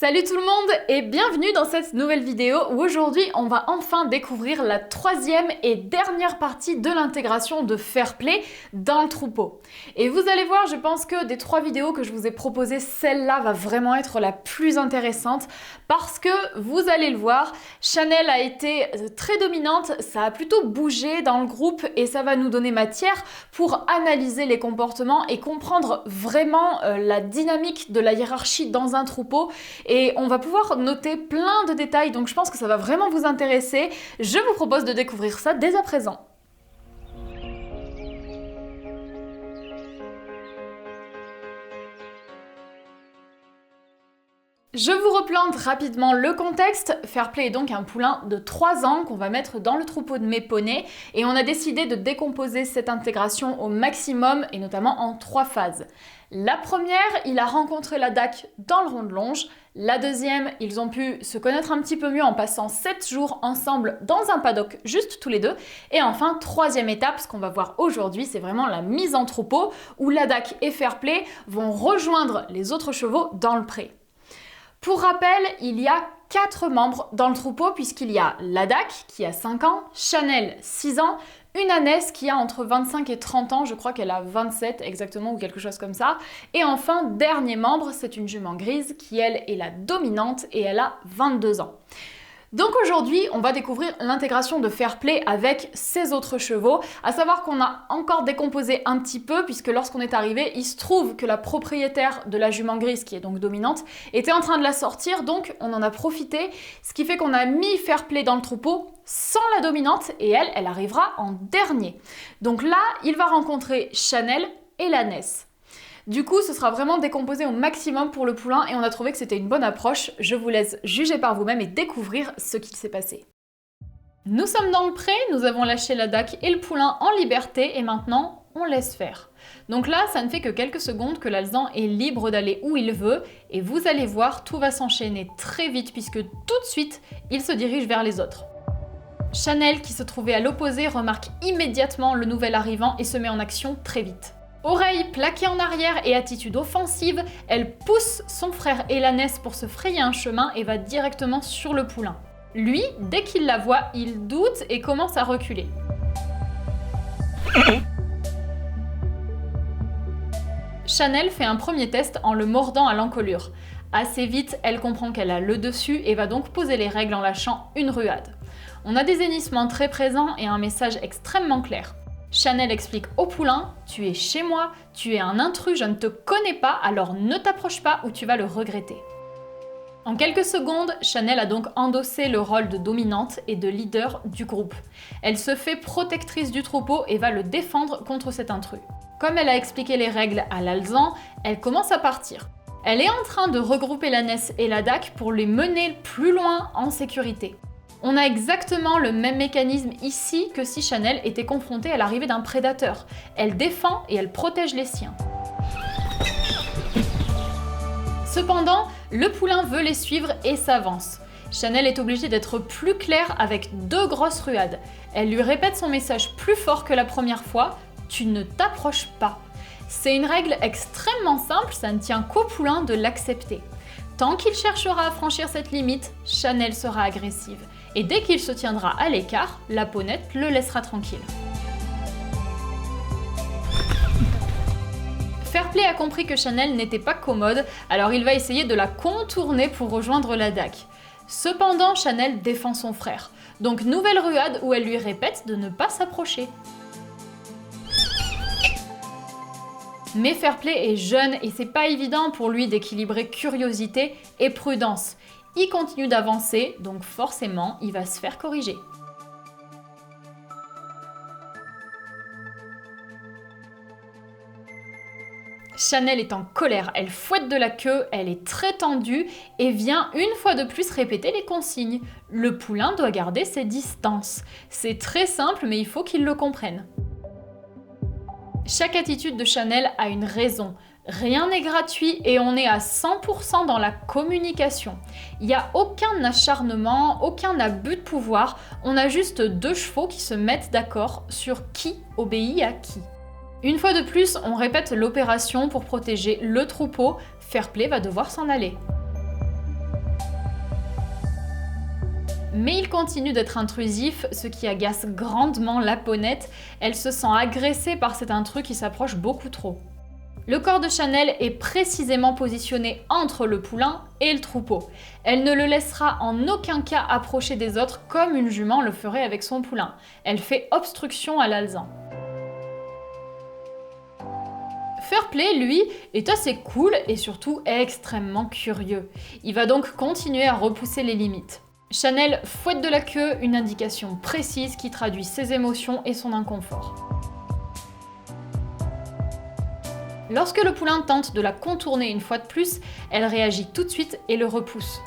Salut tout le monde et bienvenue dans cette nouvelle vidéo où aujourd'hui on va enfin découvrir la troisième et dernière partie de l'intégration de Fairplay dans le troupeau. Et vous allez voir, je pense que des trois vidéos que je vous ai proposées, celle-là va vraiment être la plus intéressante parce que vous allez le voir, Chanel a été très dominante, ça a plutôt bougé dans le groupe et ça va nous donner matière pour analyser les comportements et comprendre vraiment la dynamique de la hiérarchie dans un troupeau. Et on va pouvoir noter plein de détails, donc je pense que ça va vraiment vous intéresser. Je vous propose de découvrir ça dès à présent. Je vous replante rapidement le contexte. Fairplay est donc un poulain de 3 ans qu'on va mettre dans le troupeau de mes poneys et on a décidé de décomposer cette intégration au maximum et notamment en 3 phases. La première, il a rencontré la DAC dans le rond de longe. La deuxième, ils ont pu se connaître un petit peu mieux en passant 7 jours ensemble dans un paddock, juste tous les deux. Et enfin, troisième étape, ce qu'on va voir aujourd'hui, c'est vraiment la mise en troupeau où la DAC et Fairplay vont rejoindre les autres chevaux dans le pré. Pour rappel, il y a 4 membres dans le troupeau puisqu'il y a la DAC qui a 5 ans, Chanel 6 ans, une ânesse qui a entre 25 et 30 ans, je crois qu'elle a 27 exactement ou quelque chose comme ça. Et enfin, dernier membre, c'est une jument grise qui elle est la dominante et elle a 22 ans. Donc aujourd'hui, on va découvrir l'intégration de Fairplay avec ses autres chevaux, à savoir qu'on a encore décomposé un petit peu puisque lorsqu'on est arrivé, il se trouve que la propriétaire de la jument grise, qui est donc dominante, était en train de la sortir, donc on en a profité, ce qui fait qu'on a mis Fairplay dans le troupeau sans la dominante et elle arrivera en dernier. Donc là, il va rencontrer Chanel et l'ânesse. Du coup, ce sera vraiment décomposé au maximum pour le poulain et on a trouvé que c'était une bonne approche. Je vous laisse juger par vous-même et découvrir ce qu'il s'est passé. Nous sommes dans le pré, nous avons lâché la DAC et le poulain en liberté et maintenant, on laisse faire. Donc là, ça ne fait que quelques secondes que l'alezan est libre d'aller où il veut et vous allez voir, tout va s'enchaîner très vite puisque tout de suite, il se dirige vers les autres. Chanel, qui se trouvait à l'opposé, remarque immédiatement le nouvel arrivant et se met en action très vite. Oreilles plaquées en arrière et attitude offensive, elle pousse son frère et l'ânesse pour se frayer un chemin et va directement sur le poulain. Lui, dès qu'il la voit, il doute et commence à reculer. Chanel fait un premier test en le mordant à l'encolure. Assez vite, elle comprend qu'elle a le dessus et va donc poser les règles en lâchant une ruade. On a des hennissements très présents et un message extrêmement clair. Chanel explique au poulain « Tu es chez moi, tu es un intrus, je ne te connais pas, alors ne t'approche pas ou tu vas le regretter ». En quelques secondes, Chanel a donc endossé le rôle de dominante et de leader du groupe. Elle se fait protectrice du troupeau et va le défendre contre cet intrus. Comme elle a expliqué les règles à l'alezan, elle commence à partir. Elle est en train de regrouper l'ânesse et la DAC pour les mener plus loin en sécurité. On a exactement le même mécanisme ici que si Chanel était confrontée à l'arrivée d'un prédateur. Elle défend et elle protège les siens. Cependant, le poulain veut les suivre et s'avance. Chanel est obligée d'être plus claire avec 2 grosses ruades. Elle lui répète son message plus fort que la première fois, « Tu ne t'approches pas ». C'est une règle extrêmement simple, ça ne tient qu'au poulain de l'accepter. Tant qu'il cherchera à franchir cette limite, Chanel sera agressive. Et dès qu'il se tiendra à l'écart, la ponette le laissera tranquille. Fairplay a compris que Chanel n'était pas commode, alors il va essayer de la contourner pour rejoindre la DAC. Cependant, Chanel défend son frère. Donc nouvelle ruade où elle lui répète de ne pas s'approcher. Mais Fairplay est jeune et c'est pas évident pour lui d'équilibrer curiosité et prudence. Il continue d'avancer, donc forcément, il va se faire corriger. Chanel est en colère, elle fouette de la queue, elle est très tendue et vient une fois de plus répéter les consignes. Le poulain doit garder ses distances. C'est très simple, mais il faut qu'il le comprenne. Chaque attitude de Chanel a une raison. Rien n'est gratuit et on est à 100% dans la communication. Il n'y a aucun acharnement, aucun abus de pouvoir, on a juste 2 chevaux qui se mettent d'accord sur qui obéit à qui. Une fois de plus, on répète l'opération pour protéger le troupeau, Fairplay va devoir s'en aller. Mais il continue d'être intrusif, ce qui agace grandement la Ponette. Elle se sent agressée par cet intrus qui s'approche beaucoup trop. Le corps de Chanel est précisément positionné entre le poulain et le troupeau. Elle ne le laissera en aucun cas approcher des autres comme une jument le ferait avec son poulain. Elle fait obstruction à l'alezan. Fairplay, lui, est assez cool et surtout extrêmement curieux. Il va donc continuer à repousser les limites. Chanel fouette de la queue, une indication précise qui traduit ses émotions et son inconfort. Lorsque le poulain tente de la contourner une fois de plus, elle réagit tout de suite et le repousse.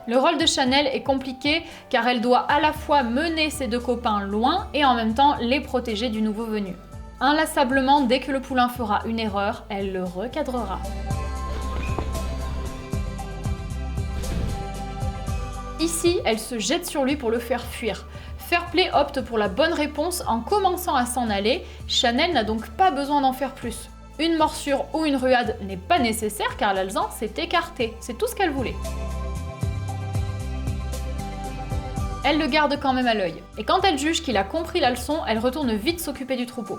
Le rôle de Chanel est compliqué car elle doit à la fois mener ses deux copains loin et en même temps les protéger du nouveau venu. Inlassablement, dès que le poulain fera une erreur, elle le recadrera. Ici, elle se jette sur lui pour le faire fuir. Fairplay opte pour la bonne réponse en commençant à s'en aller. Chanel n'a donc pas besoin d'en faire plus. Une morsure ou une ruade n'est pas nécessaire car l'alezan s'est écarté. C'est tout ce qu'elle voulait. Elle le garde quand même à l'œil. Et quand elle juge qu'il a compris la leçon, elle retourne vite s'occuper du troupeau.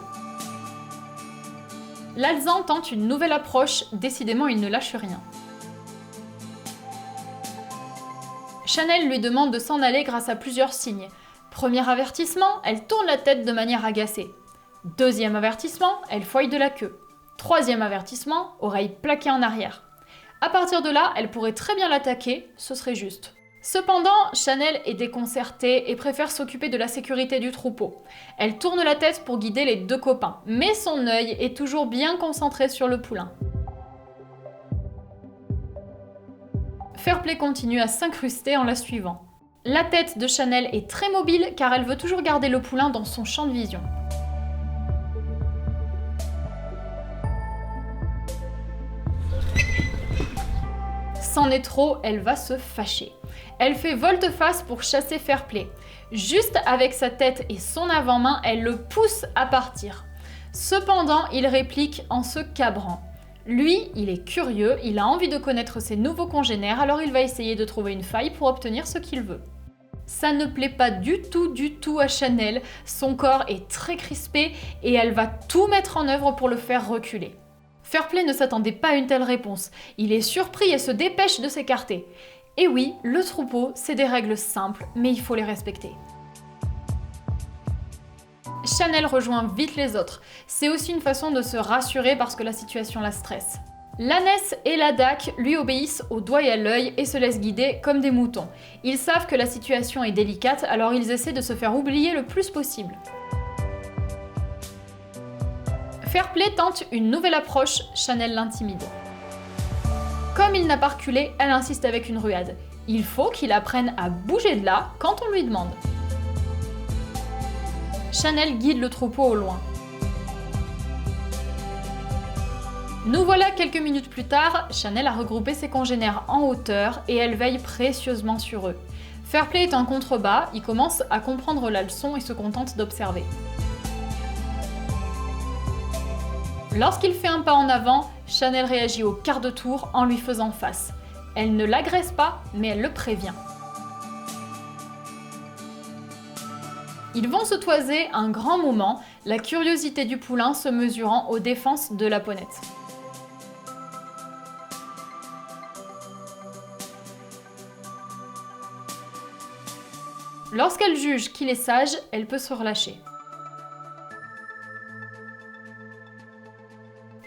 L'alezan tente une nouvelle approche, décidément il ne lâche rien. Chanel lui demande de s'en aller grâce à plusieurs signes. Premier avertissement, elle tourne la tête de manière agacée. Deuxième avertissement, elle fouille de la queue. Troisième avertissement, oreille plaquée en arrière. À partir de là, elle pourrait très bien l'attaquer, ce serait juste. Cependant, Chanel est déconcertée et préfère s'occuper de la sécurité du troupeau. Elle tourne la tête pour guider les deux copains, mais son œil est toujours bien concentré sur le poulain. Fairplay continue à s'incruster en la suivant. La tête de Chanel est très mobile car elle veut toujours garder le poulain dans son champ de vision. C'en est trop, elle va se fâcher. Elle fait volte-face pour chasser Fairplay. Juste avec sa tête et son avant-main, elle le pousse à partir. Cependant, il réplique en se cabrant. Lui, il est curieux, il a envie de connaître ses nouveaux congénères, alors il va essayer de trouver une faille pour obtenir ce qu'il veut. Ça ne plaît pas du tout à Chanel, son corps est très crispé et elle va tout mettre en œuvre pour le faire reculer. Fairplay ne s'attendait pas à une telle réponse, il est surpris et se dépêche de s'écarter. Et oui, le troupeau, c'est des règles simples, mais il faut les respecter. Chanel rejoint vite les autres. C'est aussi une façon de se rassurer parce que la situation la stresse. L'ânesse et la dac lui obéissent au doigt et à l'œil et se laissent guider comme des moutons. Ils savent que la situation est délicate, alors ils essaient de se faire oublier le plus possible. Fairplay tente une nouvelle approche, Chanel l'intimide. Comme il n'a pas reculé, elle insiste avec une ruade. Il faut qu'il apprenne à bouger de là quand on lui demande. Chanel guide le troupeau au loin. Nous voilà quelques minutes plus tard, Chanel a regroupé ses congénères en hauteur et elle veille précieusement sur eux. Fairplay est en contrebas, il commence à comprendre la leçon et se contente d'observer. Lorsqu'il fait un pas en avant, Chanel réagit au quart de tour en lui faisant face. Elle ne l'agresse pas, mais elle le prévient. Ils vont se toiser un grand moment, la curiosité du poulain se mesurant aux défenses de la ponette. Lorsqu'elle juge qu'il est sage, elle peut se relâcher.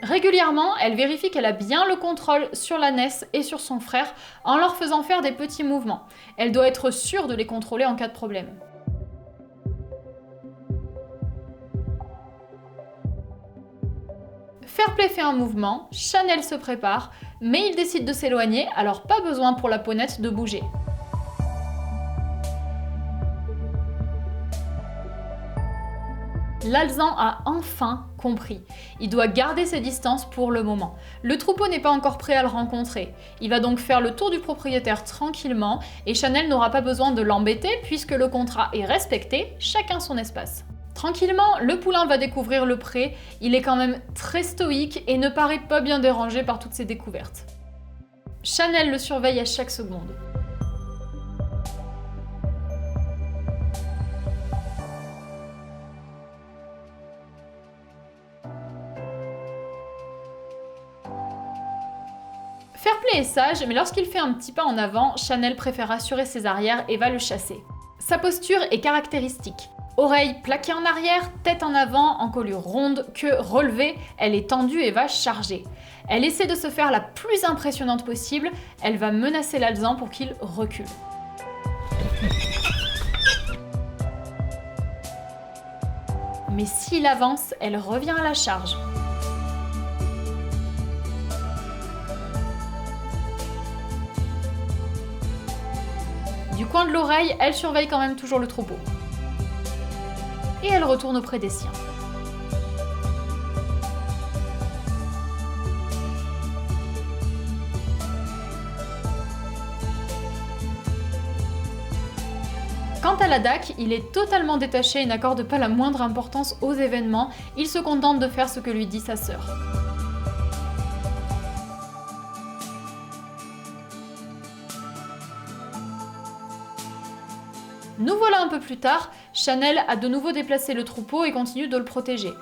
Régulièrement, elle vérifie qu'elle a bien le contrôle sur l'ânesse et sur son frère en leur faisant faire des petits mouvements. Elle doit être sûre de les contrôler en cas de problème. Fairplay fait un mouvement, Chanel se prépare, mais il décide de s'éloigner, alors pas besoin pour la ponette de bouger. L'alezan a enfin compris. Il doit garder ses distances pour le moment. Le troupeau n'est pas encore prêt à le rencontrer. Il va donc faire le tour du propriétaire tranquillement et Chanel n'aura pas besoin de l'embêter puisque le contrat est respecté, chacun son espace. Tranquillement, le poulain va découvrir le pré. Il est quand même très stoïque et ne paraît pas bien dérangé par toutes ces découvertes. Chanel le surveille à chaque seconde. Fairplay est sage, mais lorsqu'il fait un petit pas en avant, Chanel préfère assurer ses arrières et va le chasser. Sa posture est caractéristique. Oreilles plaquées en arrière, tête en avant, encolure ronde, queue relevée, elle est tendue et va charger. Elle essaie de se faire la plus impressionnante possible, elle va menacer l'alezan pour qu'il recule. Mais s'il avance, elle revient à la charge. Du coin de l'oreille, elle surveille quand même toujours le troupeau. Et elle retourne auprès des siens. Quant à la DAC, il est totalement détaché et n'accorde pas la moindre importance aux événements, il se contente de faire ce que lui dit sa sœur. Nous voilà un peu plus tard, Chanel a de nouveau déplacé le troupeau et continue de le protéger.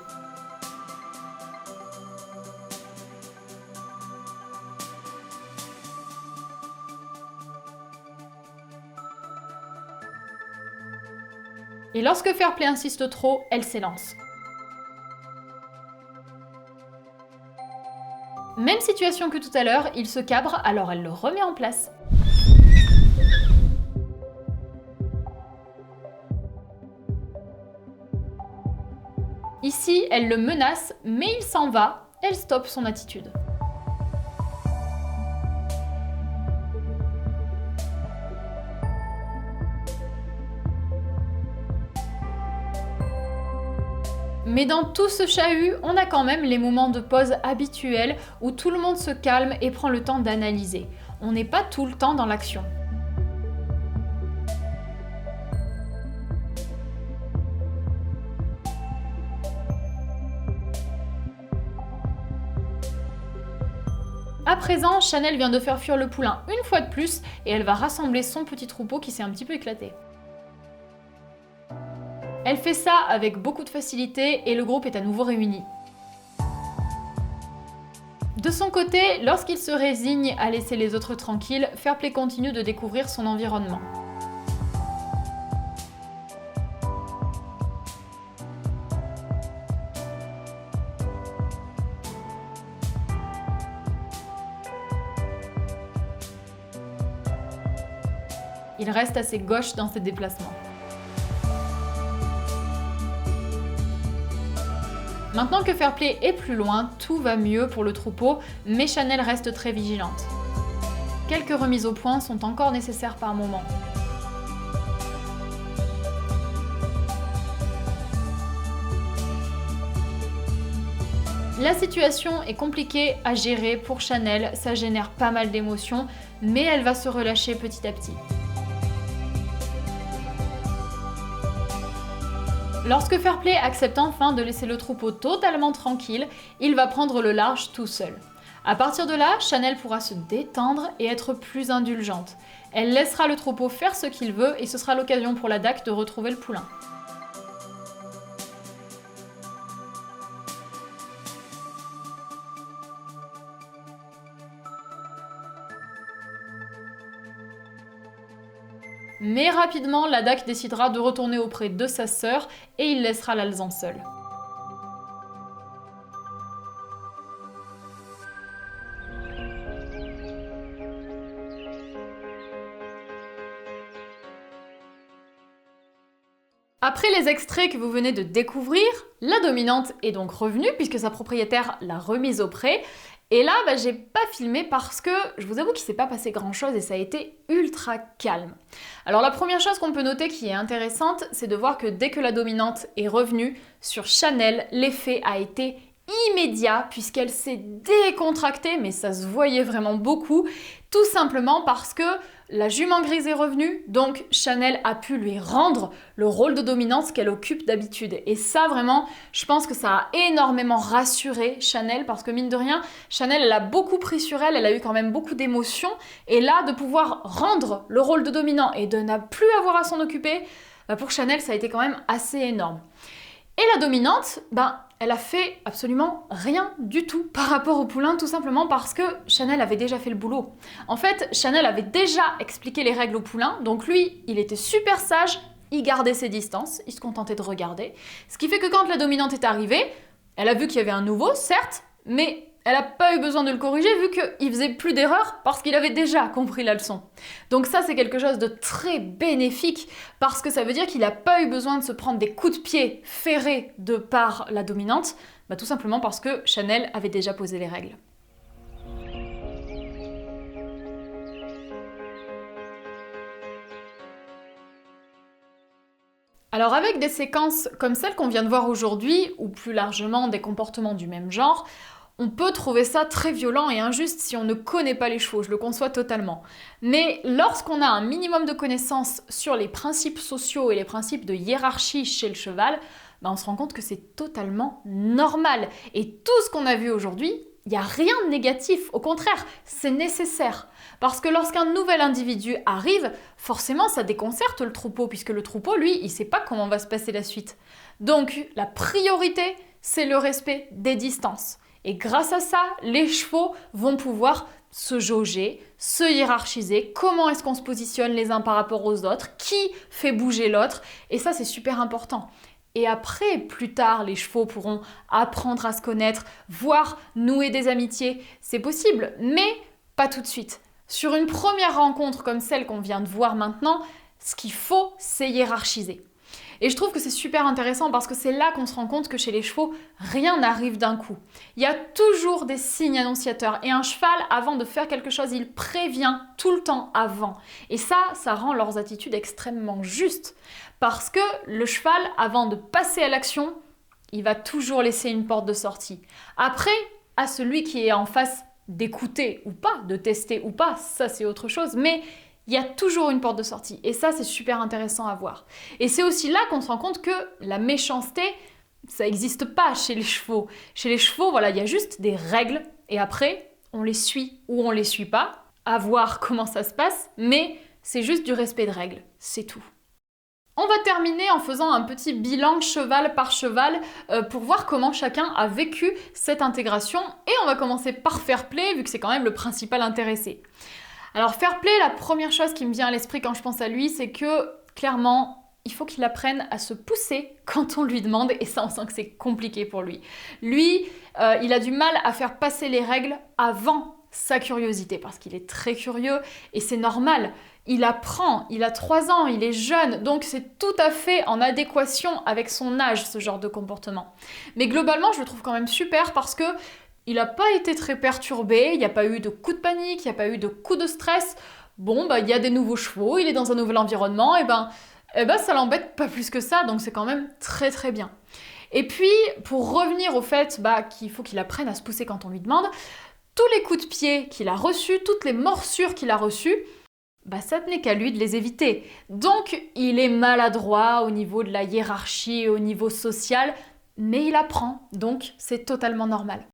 Et lorsque Fairplay insiste trop, elle s'élance. Même situation que tout à l'heure, il se cabre, alors elle le remet en place. Ici, elle le menace, mais il s'en va, elle stoppe son attitude. Mais dans tout ce chahut, on a quand même les moments de pause habituels où tout le monde se calme et prend le temps d'analyser. On n'est pas tout le temps dans l'action. À présent, Chanel vient de faire fuir le poulain une fois de plus et elle va rassembler son petit troupeau qui s'est un petit peu éclaté. Elle fait ça avec beaucoup de facilité et le groupe est à nouveau réuni. De son côté, lorsqu'il se résigne à laisser les autres tranquilles, Fairplay continue de découvrir son environnement. Il reste assez gauche dans ses déplacements. Maintenant que Fairplay est plus loin, tout va mieux pour le troupeau, mais Chanel reste très vigilante. Quelques remises au point sont encore nécessaires par moment. La situation est compliquée à gérer pour Chanel, ça génère pas mal d'émotions, mais elle va se relâcher petit à petit. Lorsque Fairplay accepte enfin de laisser le troupeau totalement tranquille, il va prendre le large tout seul. À partir de là, Chanel pourra se détendre et être plus indulgente. Elle laissera le troupeau faire ce qu'il veut et ce sera l'occasion pour la DAC de retrouver le poulain. Mais rapidement, la DAC décidera de retourner auprès de sa sœur et il laissera l'alezan seul. Après les extraits que vous venez de découvrir, la dominante est donc revenue puisque sa propriétaire l'a remise au pré. Et là, j'ai pas filmé parce que je vous avoue qu'il s'est pas passé grand chose et ça a été ultra calme. Alors la première chose qu'on peut noter qui est intéressante, c'est de voir que dès que la dominante est revenue, sur Chanel, l'effet a été immédiat puisqu'elle s'est décontractée, mais ça se voyait vraiment beaucoup, tout simplement parce que la jument grise est revenue, donc Chanel a pu lui rendre le rôle de dominante qu'elle occupe d'habitude. Et ça, vraiment, je pense que ça a énormément rassuré Chanel, parce que mine de rien, Chanel, elle a beaucoup pris sur elle, elle a eu quand même beaucoup d'émotions, et là, de pouvoir rendre le rôle de dominant et de ne plus avoir à s'en occuper, pour Chanel, ça a été quand même assez énorme. Et la dominante, elle a fait absolument rien du tout par rapport au poulain, tout simplement parce que Chanel avait déjà fait le boulot. En fait, Chanel avait déjà expliqué les règles au poulain, donc lui, il était super sage, il gardait ses distances, il se contentait de regarder. Ce qui fait que quand la dominante est arrivée, elle a vu qu'il y avait un nouveau, certes, mais elle n'a pas eu besoin de le corriger vu qu'il faisait plus d'erreurs parce qu'il avait déjà compris la leçon. Donc ça, c'est quelque chose de très bénéfique parce que ça veut dire qu'il n'a pas eu besoin de se prendre des coups de pied ferrés de par la dominante, tout simplement parce que Chanel avait déjà posé les règles. Alors avec des séquences comme celles qu'on vient de voir aujourd'hui, ou plus largement des comportements du même genre, on peut trouver ça très violent et injuste si on ne connaît pas les chevaux, je le conçois totalement. Mais lorsqu'on a un minimum de connaissances sur les principes sociaux et les principes de hiérarchie chez le cheval, on se rend compte que c'est totalement normal. Et tout ce qu'on a vu aujourd'hui, il n'y a rien de négatif, au contraire, c'est nécessaire. Parce que lorsqu'un nouvel individu arrive, forcément ça déconcerte le troupeau, puisque le troupeau, lui, il ne sait pas comment va se passer la suite. Donc la priorité, c'est le respect des distances. Et grâce à ça, les chevaux vont pouvoir se jauger, se hiérarchiser, comment est-ce qu'on se positionne les uns par rapport aux autres, qui fait bouger l'autre, et ça c'est super important. Et après, plus tard, les chevaux pourront apprendre à se connaître, voire nouer des amitiés, c'est possible, mais pas tout de suite. Sur une première rencontre comme celle qu'on vient de voir maintenant, ce qu'il faut, c'est hiérarchiser. Et je trouve que c'est super intéressant parce que c'est là qu'on se rend compte que chez les chevaux, rien n'arrive d'un coup. Il y a toujours des signes annonciateurs et un cheval, avant de faire quelque chose, il prévient tout le temps avant. Et ça rend leurs attitudes extrêmement justes parce que le cheval, avant de passer à l'action, il va toujours laisser une porte de sortie. Après, à celui qui est en face d'écouter ou pas, de tester ou pas, ça c'est autre chose, mais il y a toujours une porte de sortie. Et ça, c'est super intéressant à voir. Et c'est aussi là qu'on se rend compte que la méchanceté, ça n'existe pas chez les chevaux. Chez les chevaux, voilà, il y a juste des règles. Et après, on les suit ou on les suit pas, à voir comment ça se passe. Mais c'est juste du respect de règles. C'est tout. On va terminer en faisant un petit bilan cheval par cheval pour voir comment chacun a vécu cette intégration. Et on va commencer par fair play, vu que c'est quand même le principal intéressé. Alors fair play, la première chose qui me vient à l'esprit quand je pense à lui, c'est que clairement, il faut qu'il apprenne à se pousser quand on lui demande, et ça on sent que c'est compliqué pour lui. Lui, il a du mal à faire passer les règles avant sa curiosité, parce qu'il est très curieux, et c'est normal. Il apprend, il a 3 ans, il est jeune, donc c'est tout à fait en adéquation avec son âge, ce genre de comportement. Mais globalement, je le trouve quand même super parce que il n'a pas été très perturbé, il n'y a pas eu de coups de panique, il n'y a pas eu de coups de stress. Bon, il y a des nouveaux chevaux, il est dans un nouvel environnement, et ça l'embête pas plus que ça, donc c'est quand même très très bien. Et puis, pour revenir au fait qu'il faut qu'il apprenne à se pousser quand on lui demande, tous les coups de pied qu'il a reçus, toutes les morsures qu'il a reçues, ça tenait qu'à lui de les éviter. Donc, il est maladroit au niveau de la hiérarchie, au niveau social, mais il apprend, donc c'est totalement normal.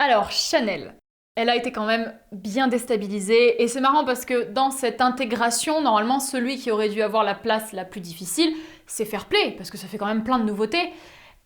Alors, Chanel, elle a été quand même bien déstabilisée et c'est marrant parce que dans cette intégration, normalement, celui qui aurait dû avoir la place la plus difficile, c'est fair play parce que ça fait quand même plein de nouveautés.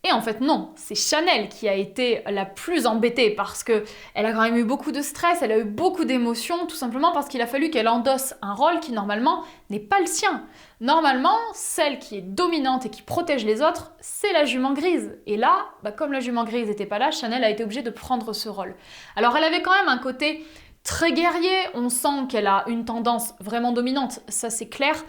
Et en fait non, c'est Chanel qui a été la plus embêtée parce qu'elle a quand même eu beaucoup de stress, elle a eu beaucoup d'émotions, tout simplement parce qu'il a fallu qu'elle endosse un rôle qui normalement n'est pas le sien. Normalement, celle qui est dominante et qui protège les autres, c'est la jument grise. Et là, comme la jument grise n'était pas là, Chanel a été obligée de prendre ce rôle. Alors elle avait quand même un côté très guerrier, on sent qu'elle a une tendance vraiment dominante, ça c'est clair,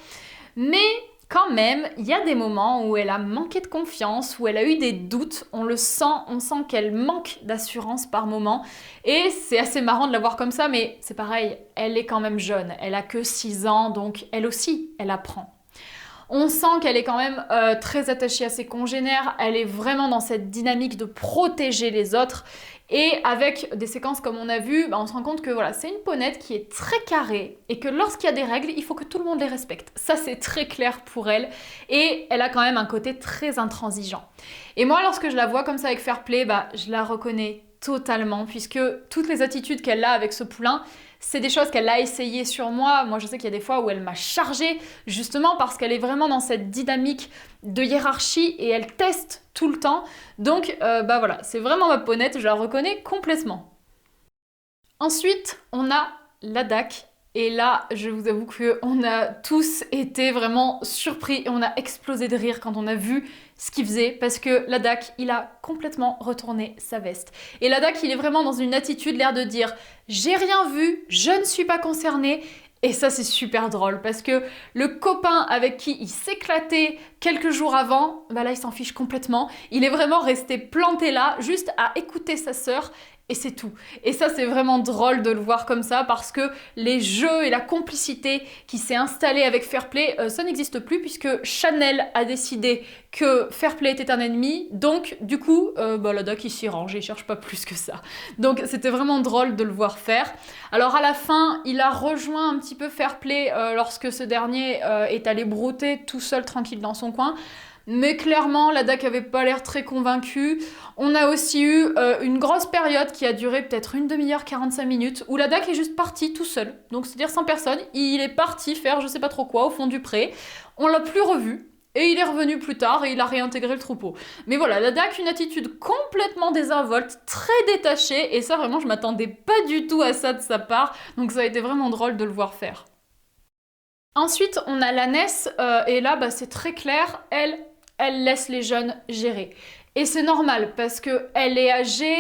mais quand même, il y a des moments où elle a manqué de confiance, où elle a eu des doutes, on le sent, on sent qu'elle manque d'assurance par moment. Et c'est assez marrant de la voir comme ça, mais c'est pareil, elle est quand même jeune, elle a que 6 ans, donc elle aussi, elle apprend. On sent qu'elle est quand même très attachée à ses congénères, elle est vraiment dans cette dynamique de protéger les autres. Et avec des séquences comme on a vu, on se rend compte que voilà, c'est une ponette qui est très carrée et que lorsqu'il y a des règles, il faut que tout le monde les respecte. Ça, c'est très clair pour elle et elle a quand même un côté très intransigeant. Et moi, lorsque je la vois comme ça avec Fairplay, je la reconnais totalement puisque toutes les attitudes qu'elle a avec ce poulain, c'est des choses qu'elle a essayées sur moi. Moi, je sais qu'il y a des fois où elle m'a chargée, justement parce qu'elle est vraiment dans cette dynamique de hiérarchie et elle teste tout le temps. Donc, voilà, c'est vraiment ma ponette, je la reconnais complètement. Ensuite, on a Ladakh. Et là, je vous avoue qu'on a tous été vraiment surpris et on a explosé de rire quand on a vu ce qu'il faisait parce que Ladakh, il a complètement retourné sa veste. Et Ladakh, il est vraiment dans une attitude, l'air de dire « j'ai rien vu, je ne suis pas concerné ». Et ça, c'est super drôle parce que le copain avec qui il s'éclatait quelques jours avant, là, il s'en fiche complètement. Il est vraiment resté planté là, juste à écouter sa sœur. Et c'est tout. Et ça, c'est vraiment drôle de le voir comme ça parce que les jeux et la complicité qui s'est installée avec Fairplay, ça n'existe plus puisque Chanel a décidé que Fairplay était un ennemi. Donc, du coup, Ladakh, il s'y range, il cherche pas plus que ça. Donc, c'était vraiment drôle de le voir faire. Alors, à la fin, il a rejoint un petit peu Fairplay lorsque ce dernier est allé brouter tout seul, tranquille, dans son coin. Mais clairement, Ladakh avait pas l'air très convaincu. On a aussi eu une grosse période qui a duré peut-être une demi-heure, 45 minutes, où Ladakh est juste parti tout seul. Donc c'est-à-dire sans personne, il est parti faire je sais pas trop quoi au fond du pré. On l'a plus revu. Et il est revenu plus tard et il a réintégré le troupeau. Mais voilà, Ladakh, une attitude complètement désinvolte, très détachée. Et ça, vraiment, je m'attendais pas du tout à ça de sa part. Donc ça a été vraiment drôle de le voir faire. Ensuite, on a l'ânesse. Et là, c'est très clair. Elle laisse les jeunes gérer. Et c'est normal parce qu'elle est âgée,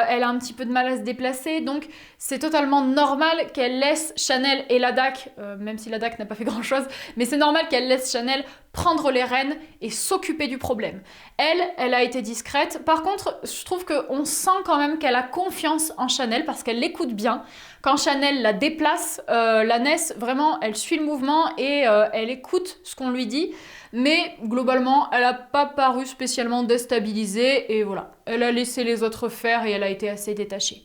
elle a un petit peu de mal à se déplacer, donc c'est totalement normal qu'elle laisse Chanel et Ladakh, même si Ladakh n'a pas fait grand chose, mais c'est normal qu'elle laisse Chanel prendre les rênes et s'occuper du problème. Elle a été discrète. Par contre, je trouve qu'on sent quand même qu'elle a confiance en Chanel parce qu'elle l'écoute bien. Quand Chanel la déplace, l'ânesse, vraiment, elle suit le mouvement et elle écoute ce qu'on lui dit. Mais globalement, elle n'a pas paru spécialement déstabilisée et voilà, elle a laissé les autres faire et elle a été assez détachée.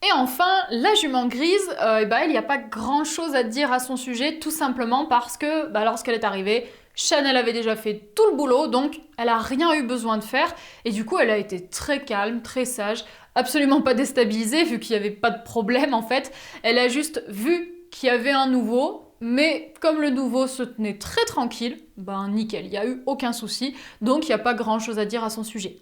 Et enfin, la jument grise, il n'y a pas grand chose à dire à son sujet, tout simplement parce que lorsqu'elle est arrivée, Chanel avait déjà fait tout le boulot, donc elle n'a rien eu besoin de faire. Et du coup, elle a été très calme, très sage, absolument pas déstabilisée, vu qu'il n'y avait pas de problème en fait. Elle a juste vu qu'il y avait un nouveau, mais comme le nouveau se tenait très tranquille, nickel, il n'y a eu aucun souci, donc il n'y a pas grand chose à dire à son sujet.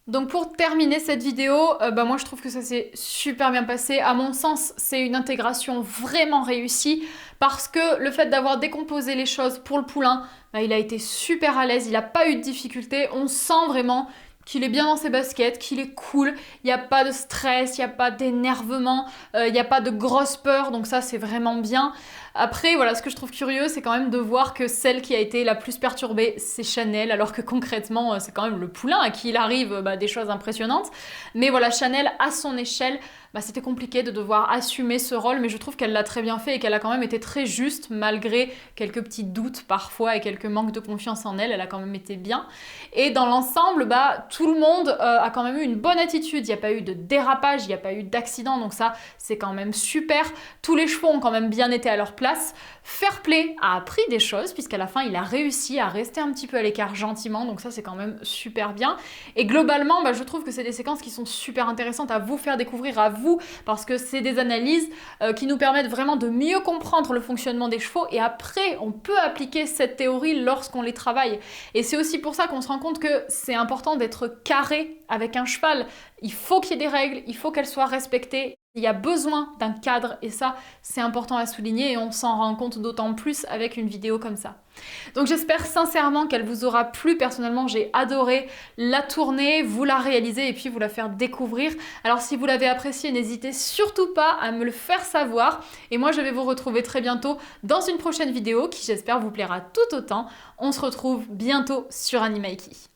Donc pour terminer cette vidéo, moi je trouve que ça s'est super bien passé. À mon sens, c'est une intégration vraiment réussie parce que le fait d'avoir décomposé les choses pour le poulain, il a été super à l'aise, il n'a pas eu de difficultés. On sent vraiment qu'il est bien dans ses baskets, qu'il est cool, il n'y a pas de stress, il n'y a pas d'énervement, il n'y a pas de grosse peur, donc ça c'est vraiment bien. Après, voilà, ce que je trouve curieux, c'est quand même de voir que celle qui a été la plus perturbée, c'est Chanel, alors que concrètement, c'est quand même le poulain à qui il arrive des choses impressionnantes. Mais voilà, Chanel, à son échelle, c'était compliqué de devoir assumer ce rôle, mais je trouve qu'elle l'a très bien fait et qu'elle a quand même été très juste, malgré quelques petits doutes parfois et quelques manques de confiance en elle, elle a quand même été bien. Et dans l'ensemble, tout le monde a quand même eu une bonne attitude, il n'y a pas eu de dérapage, il n'y a pas eu d'accident, donc ça, c'est quand même super. Tous les chevaux ont quand même bien été à leur place. Fairplay a appris des choses puisqu'à la fin il a réussi à rester un petit peu à l'écart gentiment, donc ça c'est quand même super bien. Et globalement je trouve que c'est des séquences qui sont super intéressantes à vous faire découvrir à vous parce que c'est des analyses qui nous permettent vraiment de mieux comprendre le fonctionnement des chevaux et après on peut appliquer cette théorie lorsqu'on les travaille. Et c'est aussi pour ça qu'on se rend compte que c'est important d'être carré avec un cheval. Il faut qu'il y ait des règles, il faut qu'elles soient respectées. Il y a besoin d'un cadre et ça, c'est important à souligner et on s'en rend compte d'autant plus avec une vidéo comme ça. Donc j'espère sincèrement qu'elle vous aura plu. Personnellement, j'ai adoré la tourner, vous la réaliser et puis vous la faire découvrir. Alors si vous l'avez appréciée, n'hésitez surtout pas à me le faire savoir. Et moi, je vais vous retrouver très bientôt dans une prochaine vidéo qui, j'espère, vous plaira tout autant. On se retrouve bientôt sur Animaiki.